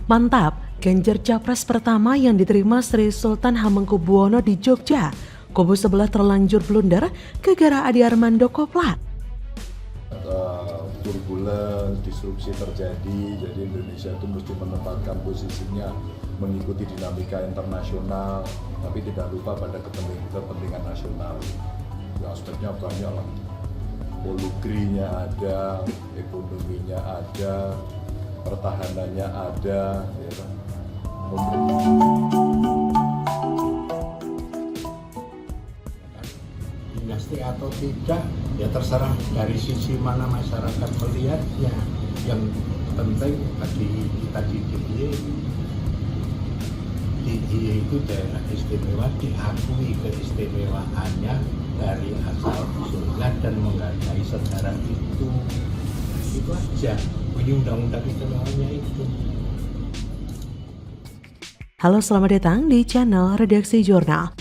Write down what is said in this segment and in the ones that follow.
Mantap, Ganjar capres pertama yang diterima Sri Sultan Hamengkubuwono di Jogja. Kubu sebelah terlanjur blunder gara-gara Adi Armando koplat. Turbulen, disrupsi terjadi, jadi Indonesia itu mesti menempatkan posisinya mengikuti dinamika internasional, tapi tidak lupa pada kepentingan nasional. Ya, aspeknya banyak lah, polugrinya ada, ekonominya ada, pertahanannya ada, ya kan. Dinasti atau tidak, ya terserah dari sisi mana masyarakat melihatnya. Yang penting bagi kita di DIY itu daerah istimewa, diakui keistimewaannya dari asal usulnya dan menghargai sejarah itu aja bunyi undang-undang istimewanya itu. Halo, selamat datang di channel Redaksi Jurnal.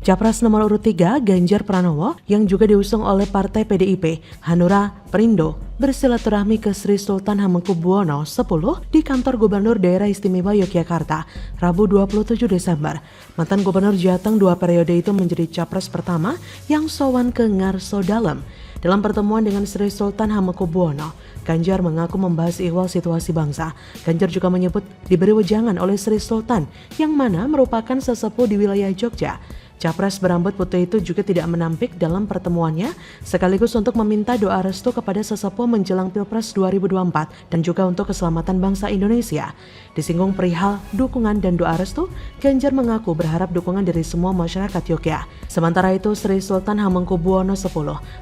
Capres nomor urut 3 Ganjar Pranowo yang juga diusung oleh Partai PDIP, Hanura, Perindo bersilaturahmi ke Sri Sultan Hamengkubuwono X di kantor Gubernur Daerah Istimewa Yogyakarta, Rabu 27 Desember. Mantan Gubernur Jateng 2 periode itu menjadi capres pertama yang sowan ke Ngarso Dalem. Dalam pertemuan dengan Sri Sultan Hamengkubuwono, Ganjar mengaku membahas ihwal situasi bangsa. Ganjar juga menyebut diberi wejangan oleh Sri Sultan yang mana merupakan sesepuh di wilayah Jogja. Capres berambut putih itu juga tidak menampik dalam pertemuannya, sekaligus untuk meminta doa restu kepada sesepuh menjelang Pilpres 2024 dan juga untuk keselamatan bangsa Indonesia. Disinggung perihal dukungan dan doa restu, Ganjar mengaku berharap dukungan dari semua masyarakat Yogyakarta. Sementara itu, Sri Sultan Hamengkubuwono X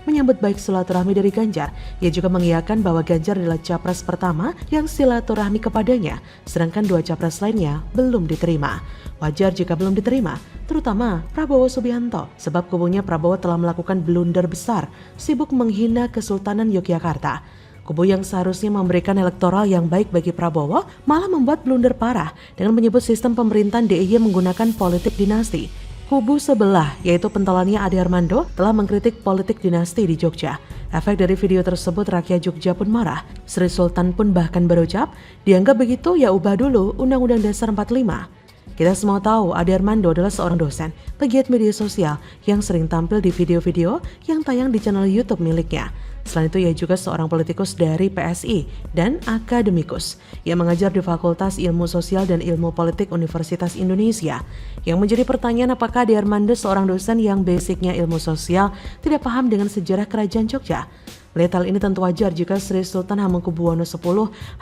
menyambut baik silaturahmi dari Ganjar. Ia juga mengiyakan bahwa Ganjar adalah capres pertama yang silaturahmi kepadanya, sedangkan 2 capres lainnya belum diterima. Wajar jika belum diterima, terutama Prabowo Subianto, sebab kubunya Prabowo telah melakukan blunder besar, sibuk menghina Kesultanan Yogyakarta. Kubu yang seharusnya memberikan elektoral yang baik bagi Prabowo malah membuat blunder parah dengan menyebut sistem pemerintahan DIY menggunakan politik dinasti. Kubu sebelah, yaitu pentolannya Adi Armando, telah mengkritik politik dinasti di Jogja. Efek dari video tersebut, rakyat Jogja pun marah. Sri Sultan pun bahkan berucap, dianggap begitu ya ubah dulu Undang-Undang Dasar 45. Kita semua tahu Adi Armando adalah seorang dosen, pegiat media sosial yang sering tampil di video-video yang tayang di channel YouTube miliknya. Selain itu, ia juga seorang politikus dari PSI dan akademikus yang mengajar di Fakultas Ilmu Sosial dan Ilmu Politik Universitas Indonesia. Yang menjadi pertanyaan, apakah Adi Armando seorang dosen yang basicnya ilmu sosial tidak paham dengan sejarah kerajaan Jogja? Melihat hal ini tentu wajar jika Sri Sultan Hamengkubuwono X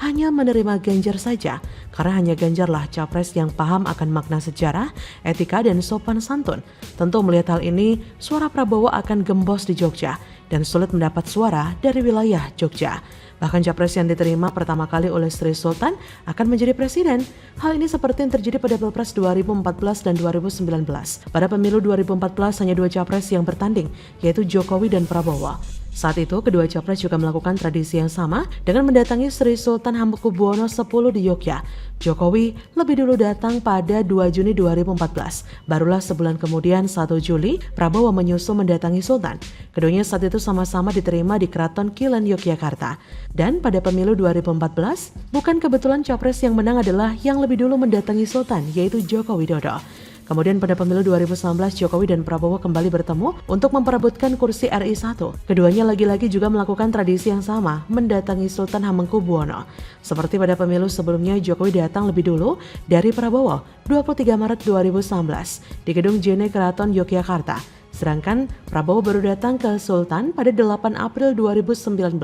hanya menerima Ganjar saja, karena hanya Ganjarlah capres yang paham akan makna sejarah, etika, dan sopan santun. Tentu melihat hal ini, suara Prabowo akan gembos di Jogja dan sulit mendapat suara dari wilayah Jogja. Bahkan capres yang diterima pertama kali oleh Sri Sultan akan menjadi presiden. Hal ini seperti yang terjadi pada Pilpres 2014 dan 2019. Pada pemilu 2014 hanya 2 capres yang bertanding, yaitu Jokowi dan Prabowo. Saat itu, kedua capres juga melakukan tradisi yang sama dengan mendatangi Sri Sultan Hamengkubuwono X di Yogyakarta. Jokowi lebih dulu datang pada 2 Juni 2014. Barulah sebulan kemudian, 1 Juli, Prabowo menyusul mendatangi Sultan. Keduanya saat itu sama-sama diterima di Keraton Kilen Yogyakarta. Dan pada pemilu 2014, bukan kebetulan capres yang menang adalah yang lebih dulu mendatangi Sultan, yaitu Joko Widodo. Kemudian pada pemilu 2019, Jokowi dan Prabowo kembali bertemu untuk memperebutkan kursi RI 1. Keduanya lagi-lagi juga melakukan tradisi yang sama, mendatangi Sultan Hamengkubuwono. Seperti pada pemilu sebelumnya, Jokowi datang lebih dulu dari Prabowo, 23 Maret 2019, di Gedung Jene Keraton Yogyakarta. Sedangkan Prabowo baru datang ke Sultan pada 8 April 2019,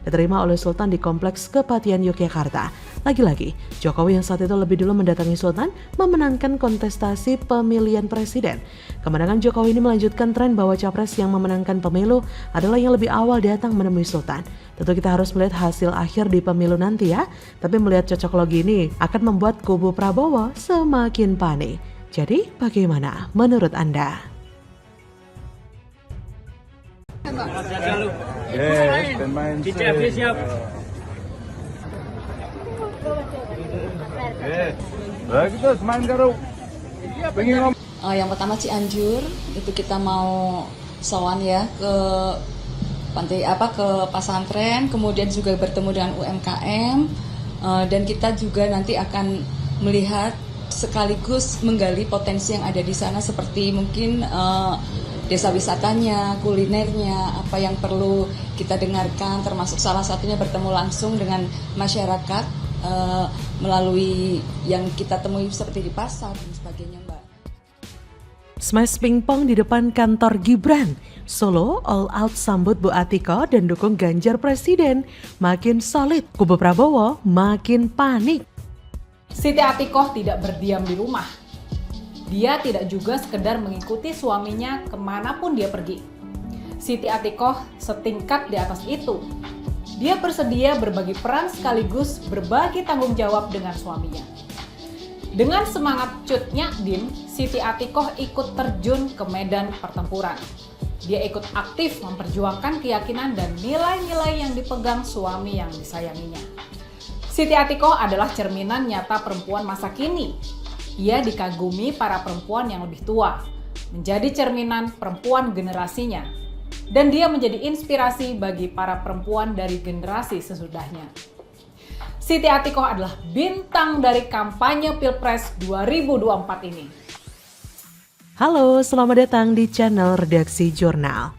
diterima oleh Sultan di Kompleks Kepatihan Yogyakarta. Lagi-lagi, Jokowi yang saat itu lebih dulu mendatangi Sultan memenangkan kontestasi pemilihan presiden. Kemenangan Jokowi ini melanjutkan tren bahwa capres yang memenangkan pemilu adalah yang lebih awal datang menemui Sultan. Tentu kita harus melihat hasil akhir di pemilu nanti ya, tapi melihat cocok logi ini akan membuat kubu Prabowo semakin panik. Jadi bagaimana menurut Anda? Siap. Kita main karo. Yang pertama Cianjur, itu kita mau sowan ya ke ke pesantren, kemudian juga bertemu dengan UMKM, dan kita juga nanti akan melihat sekaligus menggali potensi yang ada di sana seperti mungkin desa wisatanya, kulinernya, apa yang perlu kita dengarkan, termasuk salah satunya bertemu langsung dengan masyarakat melalui yang kita temui seperti di pasar dan sebagainya, Mbak. Smash pingpong di depan kantor Gibran. Solo all out sambut Bu Atiko dan dukung Ganjar Presiden. Makin solid, kubu Prabowo makin panik. Siti Atikoh tidak berdiam di rumah. Dia tidak juga sekedar mengikuti suaminya kemanapun dia pergi. Siti Atikoh setingkat di atas itu. Dia bersedia berbagi peran sekaligus berbagi tanggung jawab dengan suaminya. Dengan semangat Cut Nyak Dien, Siti Atikoh ikut terjun ke medan pertempuran. Dia ikut aktif memperjuangkan keyakinan dan nilai-nilai yang dipegang suami yang disayanginya. Siti Atikoh adalah cerminan nyata perempuan masa kini. Ia dikagumi para perempuan yang lebih tua, menjadi cerminan perempuan generasinya. Dan dia menjadi inspirasi bagi para perempuan dari generasi sesudahnya. Siti Atikoh adalah bintang dari kampanye Pilpres 2024 ini. Halo, selamat datang di channel Redaksi Jurnal.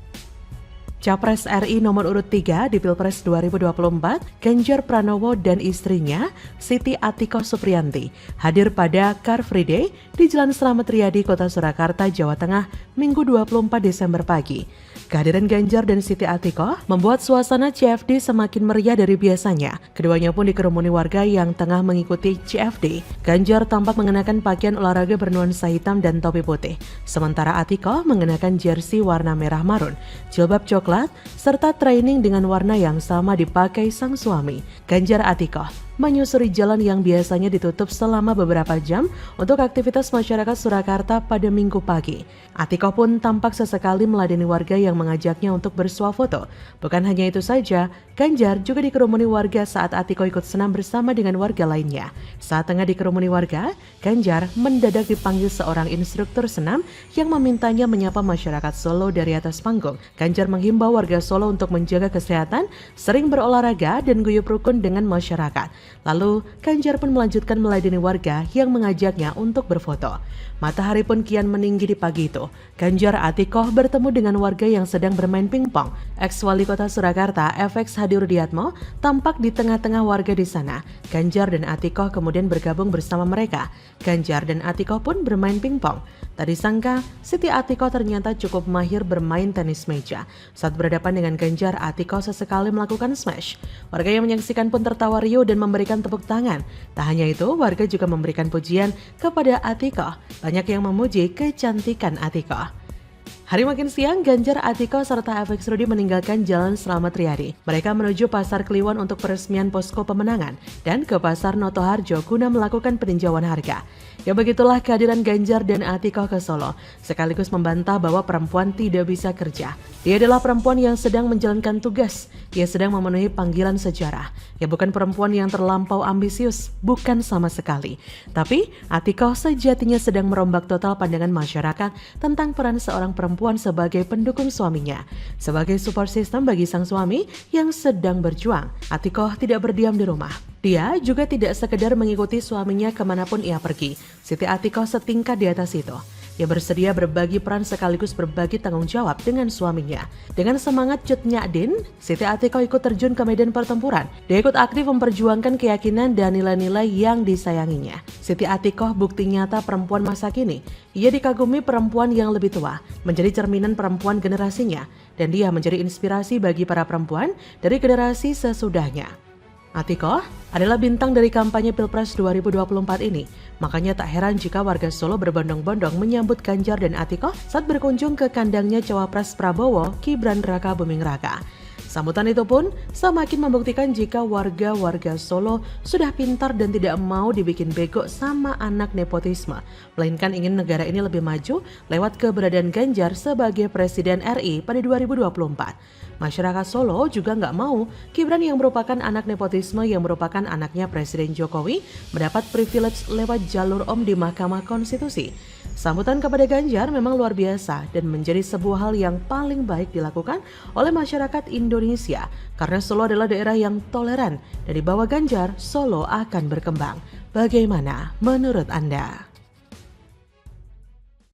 Capres RI nomor urut 3 di Pilpres 2024, Ganjar Pranowo dan istrinya, Siti Atikoh Supriyanti, hadir pada Car Free Day di Jalan Slamet Riyadi, Kota Surakarta, Jawa Tengah, Minggu 24 Desember pagi. Kehadiran Ganjar dan Siti Atikoh membuat suasana CFD semakin meriah dari biasanya. Keduanya pun dikerumuni warga yang tengah mengikuti CFD. Ganjar tampak mengenakan pakaian olahraga bernuansa hitam dan topi putih, sementara Atikoh mengenakan jersey warna merah marun, jilbab coklat, serta training dengan warna yang sama dipakai sang suami. Ganjar Atikoh menyusuri jalan yang biasanya ditutup selama beberapa jam untuk aktivitas masyarakat Surakarta pada Minggu pagi. Atikoh pun tampak sesekali meladeni warga yang mengajaknya untuk bersuah foto. Bukan hanya itu saja, Ganjar juga dikerumuni warga saat Atikoh ikut senam bersama dengan warga lainnya. Saat tengah dikerumuni warga, Ganjar mendadak dipanggil seorang instruktur senam yang memintanya menyapa masyarakat Solo dari atas panggung. Ganjar menghimbau warga Solo untuk menjaga kesehatan, sering berolahraga dan guyup rukun dengan masyarakat. Lalu, Ganjar pun melanjutkan meladeni warga yang mengajaknya untuk berfoto. Matahari pun kian meninggi di pagi itu. Ganjar Atikoh bertemu dengan warga yang sedang bermain pingpong. Ex-Wali Kota Surakarta, FX Hadi Rudiatmo, tampak di tengah-tengah warga di sana. Ganjar dan Atikoh kemudian bergabung bersama mereka. Ganjar dan Atikoh pun bermain pingpong. Tak disangka, Siti Atikoh ternyata cukup mahir bermain tenis meja. Saat berhadapan dengan Ganjar, Atikoh sesekali melakukan smash. Warga yang menyaksikan pun tertawa riuh dan memberikan tepuk tangan. Tak hanya itu, warga juga memberikan pujian kepada Atikoh. Banyak yang memuji kecantikan Atikoh. Hari makin siang, Ganjar, Atikoh, serta FX Rudi meninggalkan Jalan Slamet Riyadi. Mereka menuju Pasar Kliwon untuk peresmian posko pemenangan dan ke Pasar Notoharjo guna melakukan peninjauan harga. Ya begitulah kehadiran Ganjar dan Atikoh ke Solo, sekaligus membantah bahwa perempuan tidak bisa kerja. Dia adalah perempuan yang sedang menjalankan tugas, dia sedang memenuhi panggilan sejarah. Ya bukan perempuan yang terlampau ambisius, bukan sama sekali. Tapi Atikoh sejatinya sedang merombak total pandangan masyarakat tentang peran seorang perempuan sebagai pendukung suaminya, sebagai support system bagi sang suami yang sedang berjuang. Atikoh tidak berdiam di rumah. Dia juga tidak sekedar mengikuti suaminya kemanapun ia pergi. Siti Atikoh setingkat di atas itu. Ia bersedia berbagi peran sekaligus berbagi tanggung jawab dengan suaminya. Dengan semangat Cut Nyak Dien, Siti Atikoh ikut terjun ke medan pertempuran. Dia ikut aktif memperjuangkan keyakinan dan nilai-nilai yang disayanginya. Siti Atikoh bukti nyata perempuan masa kini. Ia dikagumi perempuan yang lebih tua, menjadi cerminan perempuan generasinya. Dan dia menjadi inspirasi bagi para perempuan dari generasi sesudahnya. Atikoh adalah bintang dari kampanye Pilpres 2024 ini. Makanya tak heran jika warga Solo berbondong-bondong menyambut Ganjar dan Atikoh saat berkunjung ke kandangnya Cawapres Prabowo, Gibran Raka Buming Raka. Sambutan itu pun semakin membuktikan jika warga-warga Solo sudah pintar dan tidak mau dibikin bego sama anak nepotisme, melainkan ingin negara ini lebih maju lewat keberadaan Ganjar sebagai Presiden RI pada 2024. Masyarakat Solo juga nggak mau Gibran yang merupakan anak nepotisme yang merupakan anaknya Presiden Jokowi mendapat privilege lewat jalur om di Mahkamah Konstitusi. Sambutan kepada Ganjar memang luar biasa dan menjadi sebuah hal yang paling baik dilakukan oleh masyarakat Indonesia karena Solo adalah daerah yang toleran dan di bawah Ganjar, Solo akan berkembang. Bagaimana menurut Anda?